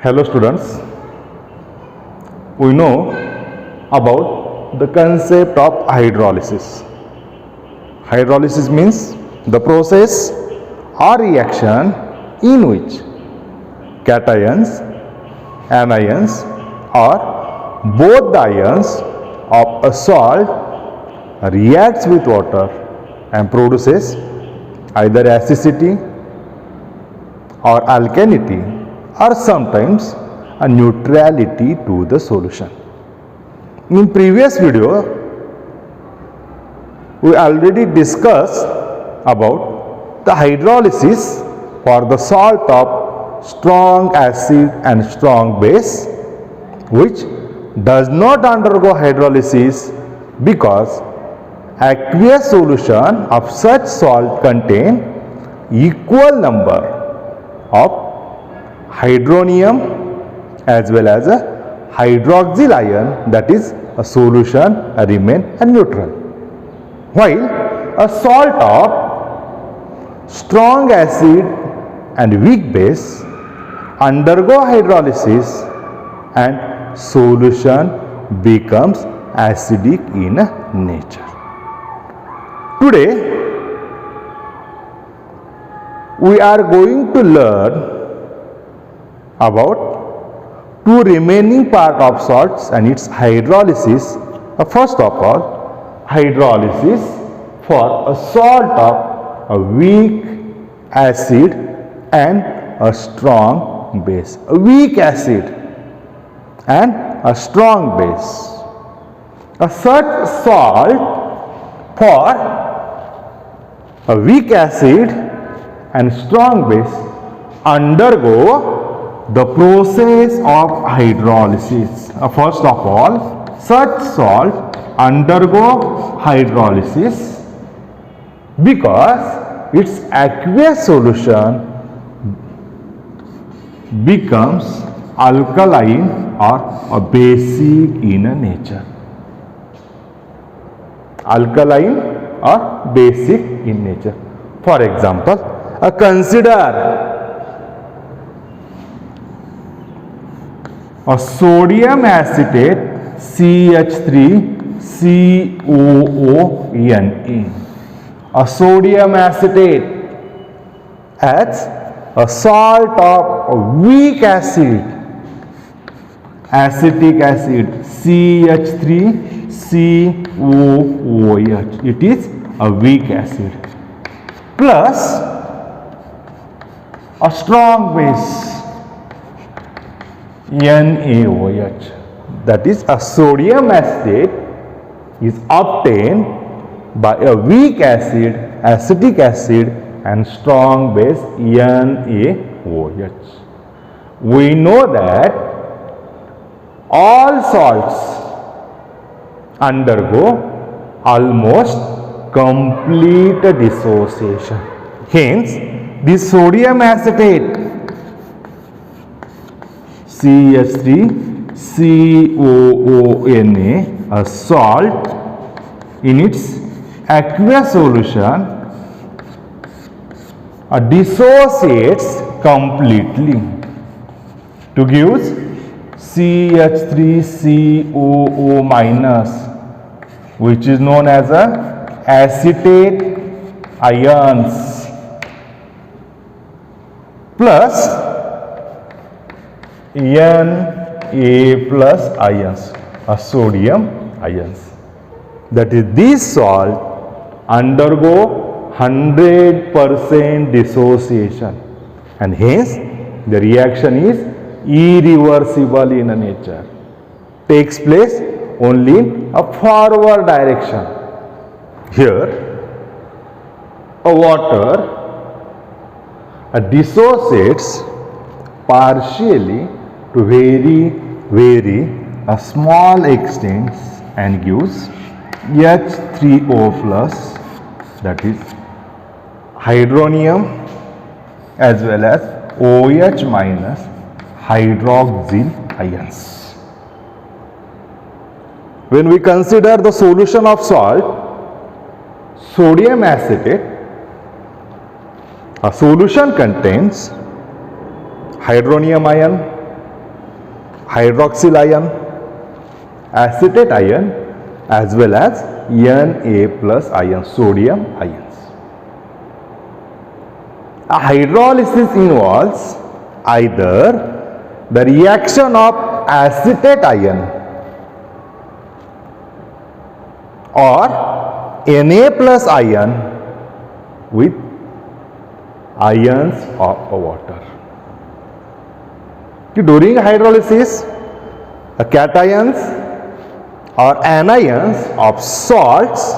Hello students, we know about the concept of hydrolysis. Hydrolysis means the process or reaction in which cations, anions or both the ions of a salt reacts with water and produces either acidity or alkalinity or sometimes a neutrality to the solution. In previous video, we already discussed about the hydrolysis for the salt of strong acid and strong base, which does not undergo hydrolysis because aqueous solution of such salt contain equal number of hydronium as well as a hydroxyl ion, that is a solution remain neutral, while a salt of strong acid and weak base undergo hydrolysis and solution becomes acidic in nature. Today we are going to learn about two remaining part of salts and its hydrolysis. First of all, hydrolysis for a salt of a weak acid and a strong base. A weak acid and a strong base. A such salt for a weak acid and strong base undergo the process of hydrolysis. First of all, such salt undergo hydrolysis because its aqueous solution becomes alkaline or basic in nature. Alkaline or basic in nature. For example, consider a sodium acetate CH3COONA. A sodium acetate adds a salt of a weak acid, acetic acid CH3COOH. It is a weak acid plus a strong base NaOH, that is a sodium acetate is obtained by a weak acid, acetic acid and strong base NaOH. We know that all salts undergo almost complete dissociation. Hence, the sodium acetate CH3COONA, a salt, in its aqueous solution dissociates completely to give CH3COO minus, which is known as a acetate ions, plus Na plus ions, a sodium ions. That is, these salt undergo 100% dissociation and hence the reaction is irreversible in nature. Takes place only in a forward direction. Here, a water dissociates partially to very a small extent and gives H3O plus, that is hydronium as well as OH minus hydroxyl ions. When we consider the solution of salt, sodium acetate, a solution contains hydronium ion hydroxyl ion, acetate ion, as well as Na plus ion, sodium ions. A hydrolysis involves either the reaction of acetate ion or Na plus ion with ions of water. During hydrolysis, cations or anions of salts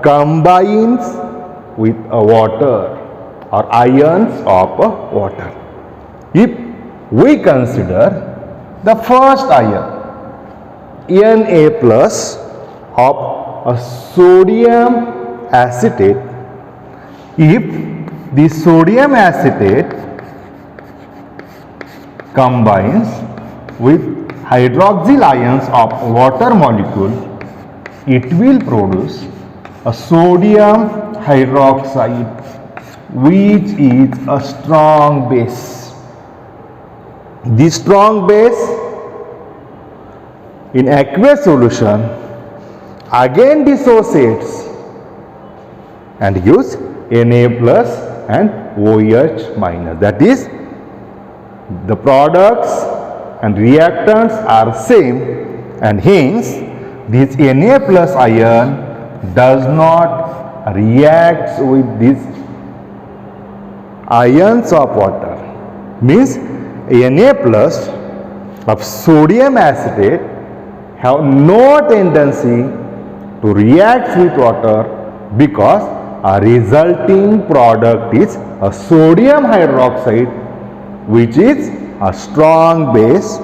combines with water or ions of water. If we consider the first ion Na plus of a sodium acetate, if the sodium acetate combines with hydroxyl ions of water molecule, it will produce a sodium hydroxide, which is a strong base. This strong base in aqueous solution again dissociates and gives Na plus and OH minus. That is, the products and reactants are same, and hence this Na plus ion does not react with these ions of water. Means Na plus of sodium acetate have no tendency to react with water, because a resulting product is a sodium hydroxide, which is a strong base,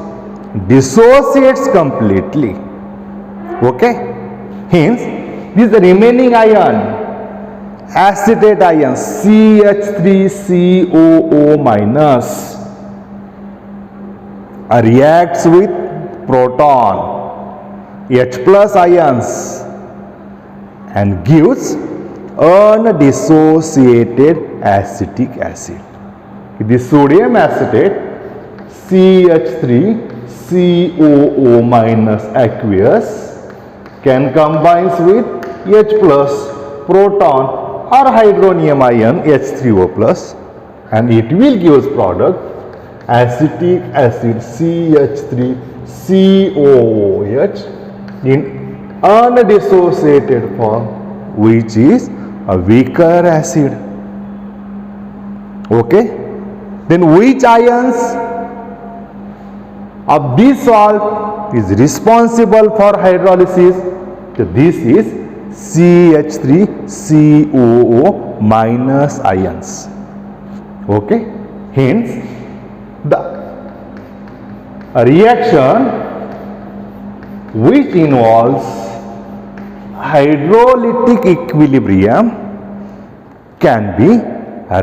dissociates completely. Okay? Hence, this is the remaining ion, acetate ion, CH3COO minus, reacts with proton, H plus ions, and gives undissociated acetic acid. This sodium acetate CH3COO minus aqueous can combine with H plus proton or hydronium ion H3O plus, and it will give product acetic acid CH3COOH in undissociated form, which is a weaker acid. Okay? Then which ions of this salt is responsible for hydrolysis? So this is CH3COO minus ions. Okay? Hence, the reaction which involves hydrolytic equilibrium can be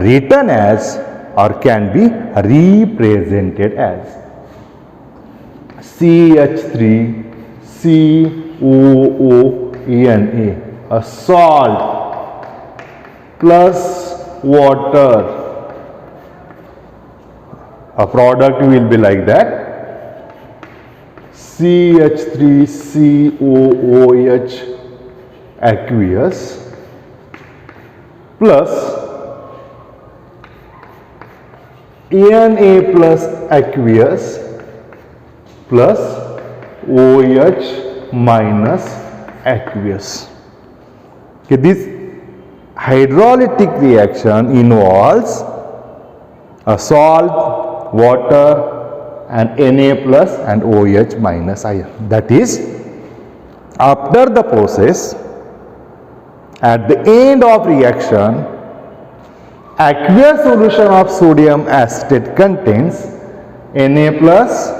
written as, or can be represented as, CH3COONA, a salt plus water. A product will be like that, CH3COOH aqueous plus Na plus aqueous plus OH minus aqueous. Okay, this hydrolytic reaction involves a salt, water, and Na plus and OH minus ion. That is, after the process, at the end of reaction, aqueous solution of sodium acetate contains Na plus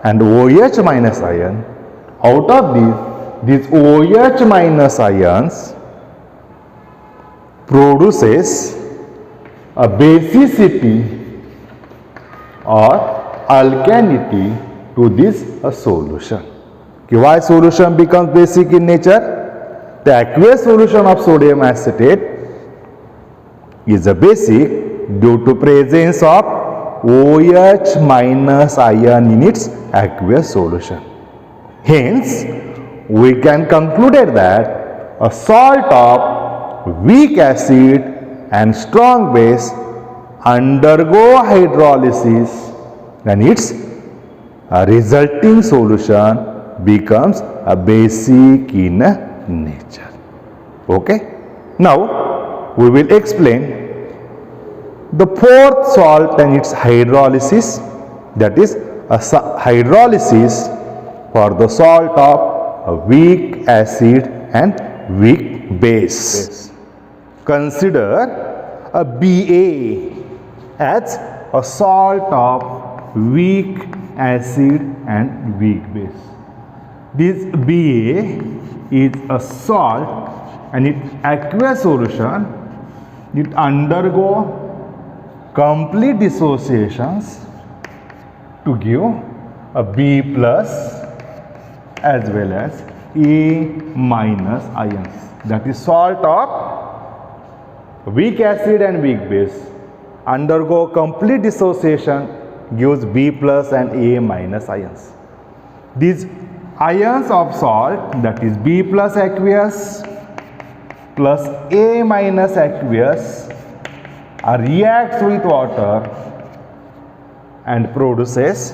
and OH minus ion. Out of these OH minus ions produces a basicity or alkalinity to this solution. Why solution becomes basic in nature? The aqueous solution of sodium acetate is a basic due to presence of OH minus ion in its aqueous solution. Hence, we can conclude that a salt of weak acid and strong base undergo hydrolysis and its resulting solution becomes a basic in nature. Okay. Now, we will explain the fourth salt and its hydrolysis, that is a hydrolysis for the salt of a weak acid and weak base. Consider a Ba as a salt of weak acid and weak base. This Ba is a salt and its aqueous solution, it undergo complete dissociations to give a B plus as well as A minus ions. That is salt of weak acid and weak base undergo complete dissociation gives B plus and A minus ions. These ions of salt, that is B plus aqueous plus A minus aqueous, reacts with water and produces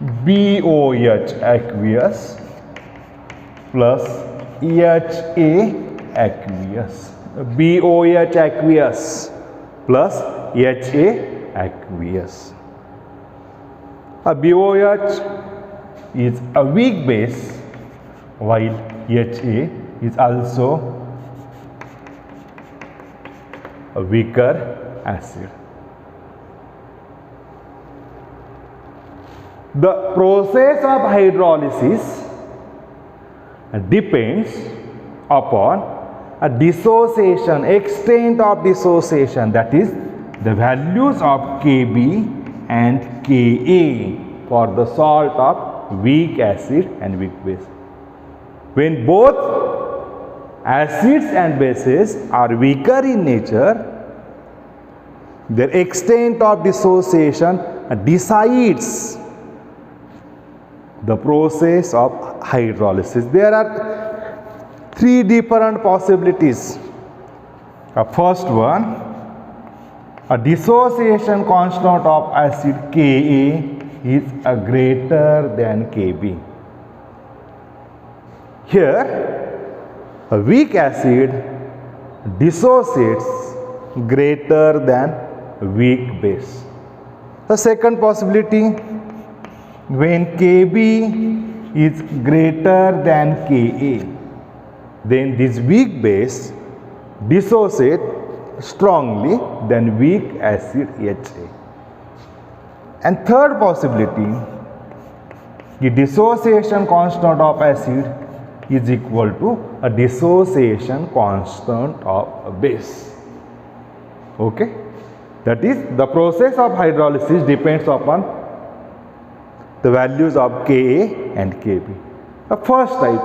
BOH aqueous plus HA aqueous. BOH aqueous plus HA aqueous. A BOH is a weak base while HA is also a weaker acid. The process of hydrolysis depends upon a dissociation, extent of dissociation, that is the values of Kb and Ka for the salt of weak acid and weak base. When both acids and bases are weaker in nature, their extent of dissociation decides the process of hydrolysis. There are three different possibilities. First one, a dissociation constant of acid Ka is greater than Kb. Here, a weak acid dissociates greater than weak base. The second possibility, when Kb is greater than Ka, then this weak base dissociates strongly than weak acid HA. And third possibility, the dissociation constant of acid is equal to a dissociation constant of base. Okay? That is, the process of hydrolysis depends upon the values of Ka and Kb. The first type,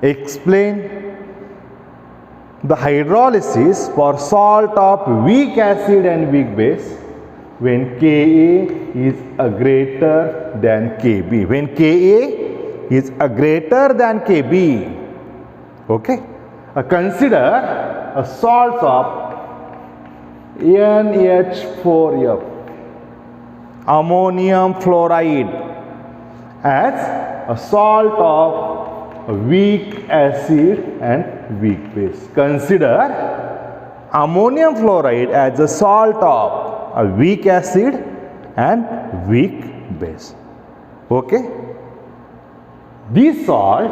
explain the hydrolysis for salt of weak acid and weak base when Ka is greater than Kb. When Ka is greater than Kb. Okay? Consider a salt of NH4F, ammonium fluoride, as a salt of weak acid and weak base. Consider ammonium fluoride as a salt of a weak acid and weak base. Okay? This salt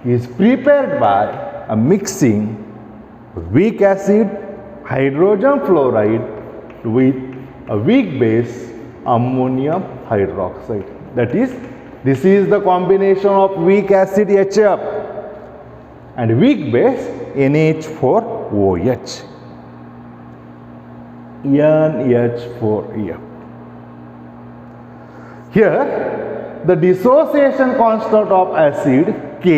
is prepared by mixing weak acid hydrogen fluoride with a weak base ammonium hydroxide. That is, this is the combination of weak acid HF and weak base NH4OH. NH4F. Here, the dissociation constant of acid Ka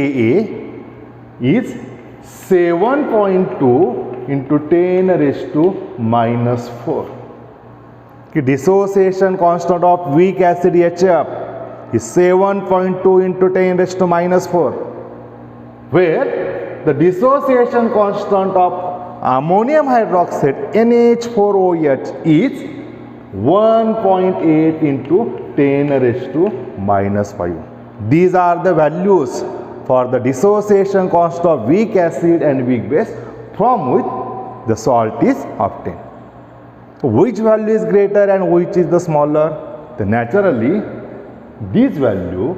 is 7.2 into 10 raised to minus 4. The dissociation constant of weak acid HF is 7.2 into 10 raised to minus 4, where the dissociation constant of ammonium hydroxide NH4OH is 1.8 into 10 raised to minus 5. These are the values for the dissociation constant of weak acid and weak base from which the salt is obtained. Which value is greater and which is the smaller? Then naturally, this value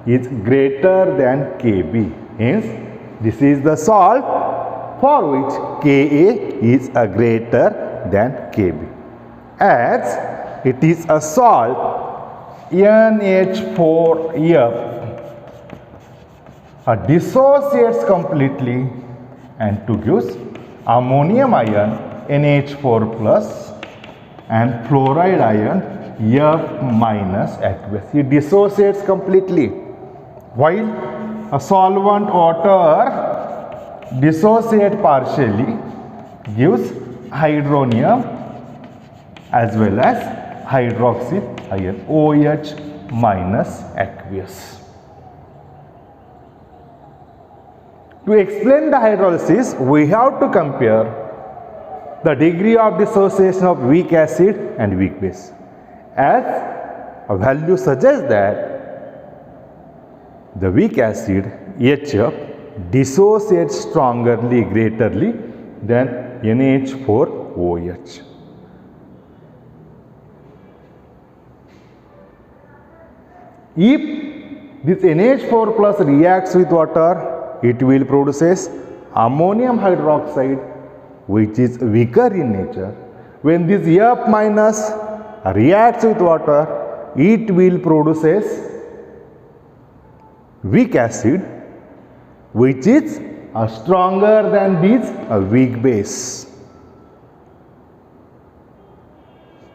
is greater than Kb. Hence, this is the salt for which Ka is a greater than Kb. As it is a salt NH4F dissociates completely and to gives ammonium ion NH4 plus and fluoride ion F minus aqueous. It dissociates completely, while a solvent water dissociate partially gives hydronium as well as hydroxy ion OH minus aqueous. To explain the hydrolysis, we have to compare the degree of dissociation of weak acid and weak base, as a value suggests that the weak acid HF dissociates strongly, greaterly than NH4OH. If this NH4 plus reacts with water, it will produce ammonium hydroxide, which is weaker in nature. When this F minus reacts with water, it will produce weak acid, which is stronger than this weak base.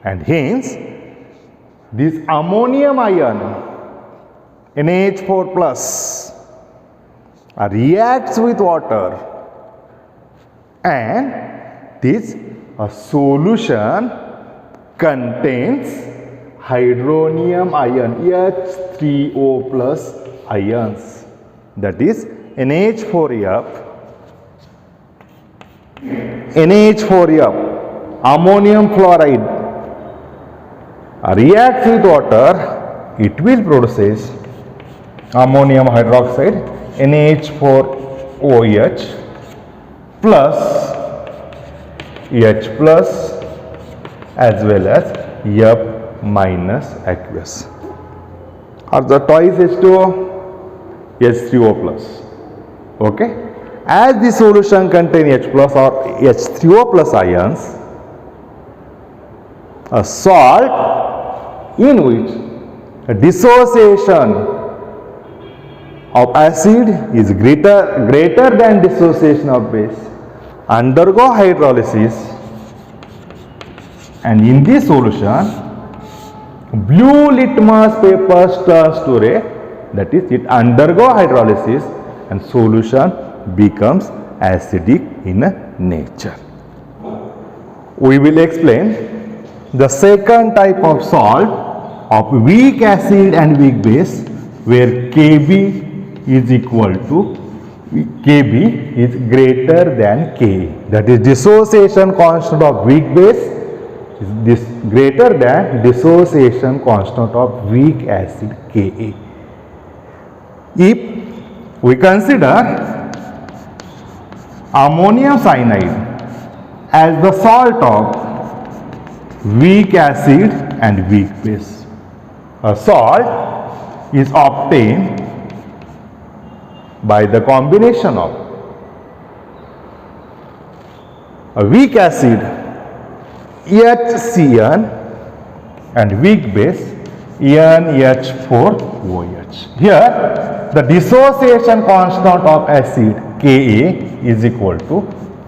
And hence, this ammonium ion NH4 plus reacts with water, and this solution contains hydronium ion H3O plus ions, that is NH4F, ammonium fluoride reacts with water, it will produce ammonium hydroxide NH4OH plus H plus as well as F minus aqueous, or the twice H2O, H3O plus. Okay, as the solution contains H plus or H3O plus ions, a salt in which dissociation of acid is greater than dissociation of base undergo hydrolysis, and in this solution blue litmus paper turns to red, that is it undergo hydrolysis and solution becomes acidic in nature. We will explain the second type of salt of weak acid and weak base, where Kb is equal to Kb is greater than Ka, that is dissociation constant of weak base is greater than dissociation constant of weak acid Ka. If we consider ammonium cyanide as the salt of weak acid and weak base, a salt is obtained by the combination of a weak acid HCN and weak base NH4OH. Here the dissociation constant of acid Ka is equal to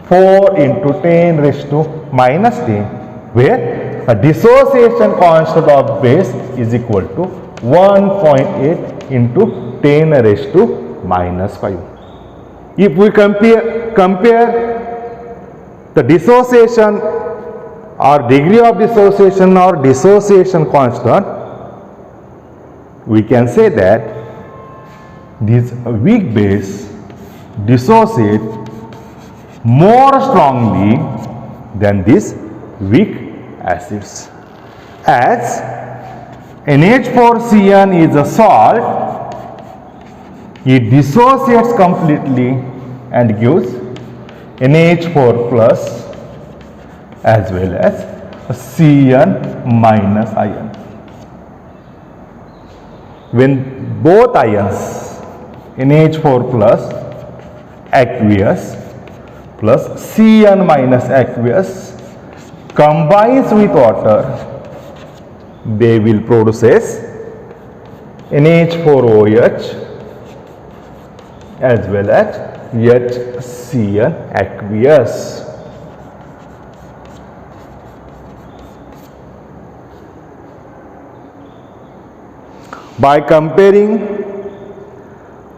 4 into 10 raised to minus 10, where a dissociation constant of base is equal to 1.8 into 10 raised to minus 5. If we compare the dissociation or degree of dissociation or dissociation constant, we can say that this weak base dissociate more strongly than these weak acids. As NH4Cn is a salt, it dissociates completely and gives NH4 plus as well as Cn minus ion. When both ions NH4 plus aqueous plus Cn minus aqueous combines with water, they will produce NH4OH as well as HCN aqueous. By comparing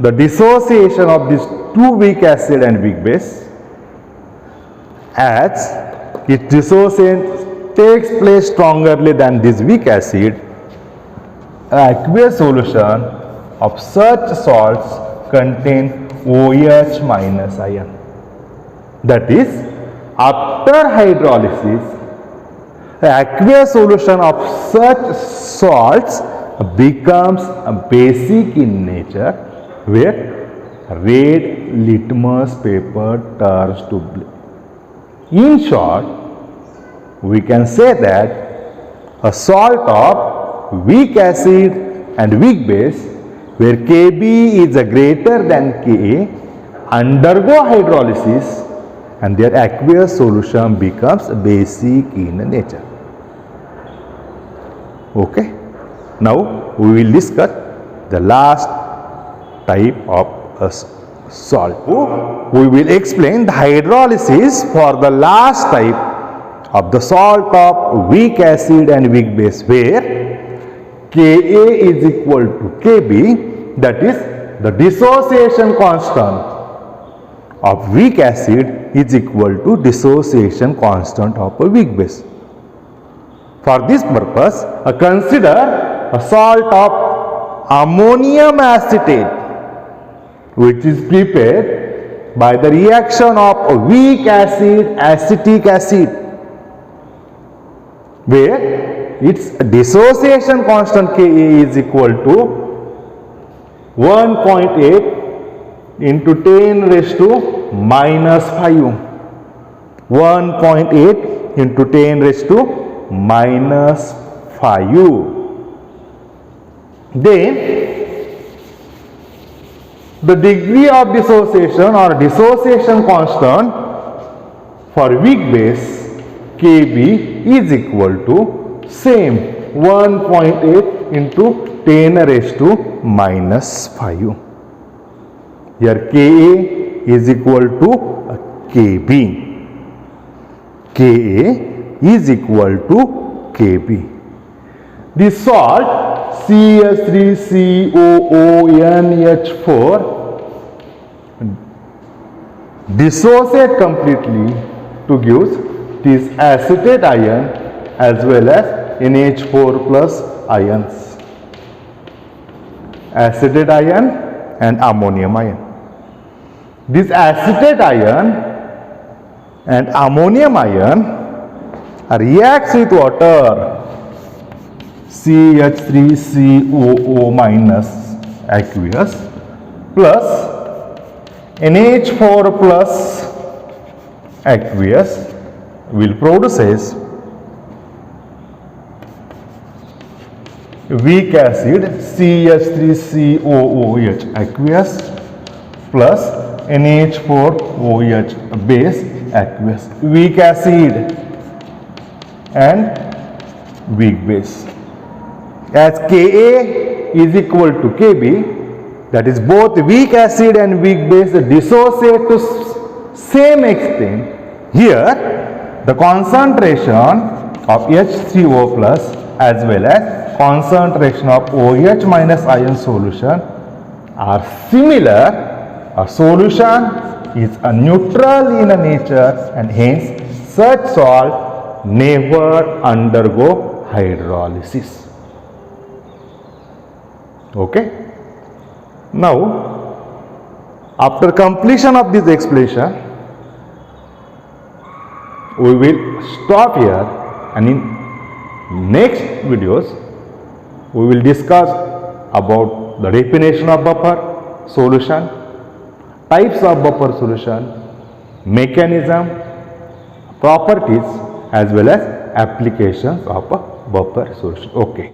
the dissociation of these two weak acid and weak base, as its dissociation takes place strongly than this weak acid, aqueous solution of such salts contain OH minus ion. That is, after hydrolysis, the aqueous solution of such salts becomes basic in nature, where red litmus paper turns to blue. In short, we can say that a salt of weak acid and weak base, where Kb is greater than Ka, undergo hydrolysis and their aqueous solution becomes basic in nature. Okay. Now we will discuss the last type of salt. We will explain the hydrolysis for the last type of the salt of weak acid and weak base, where Ka is equal to Kb, that is, the dissociation constant of weak acid is equal to dissociation constant of a weak base. For this purpose, consider a salt of ammonium acetate, which is prepared by the reaction of weak acid acetic acid, where its dissociation constant Ka is equal to 1.8 into 10 raised to minus 5. 1.8 into 10 raised to minus 5. Then the degree of dissociation or dissociation constant for weak base Kb is equal to same 1.8 into 10 raised to minus 5. Here Ka is equal to Kb. Ka is equal to Kb. The salt CH3COONH4 dissociate completely to give this acetate ion as well as NH4 plus ions, acetate ion and ammonium ion. This acetate ion and ammonium ion reacts with water, CH3COO minus aqueous plus NH4 plus aqueous will produces weak acid CH3COOH aqueous plus NH4OH base aqueous, weak acid and weak base. As Ka is equal to Kb, that is both weak acid and weak base dissociate to same extent. Here the concentration of H3O plus as well as concentration of OH minus ion solution are similar. A solution is a neutral in nature and hence such salt never undergo hydrolysis. Okay. Now, after completion of this explanation, we will stop here, and in next videos we will discuss about the definition of buffer solution, types of buffer solution, mechanism, properties as well as applications of a buffer solution. Okay.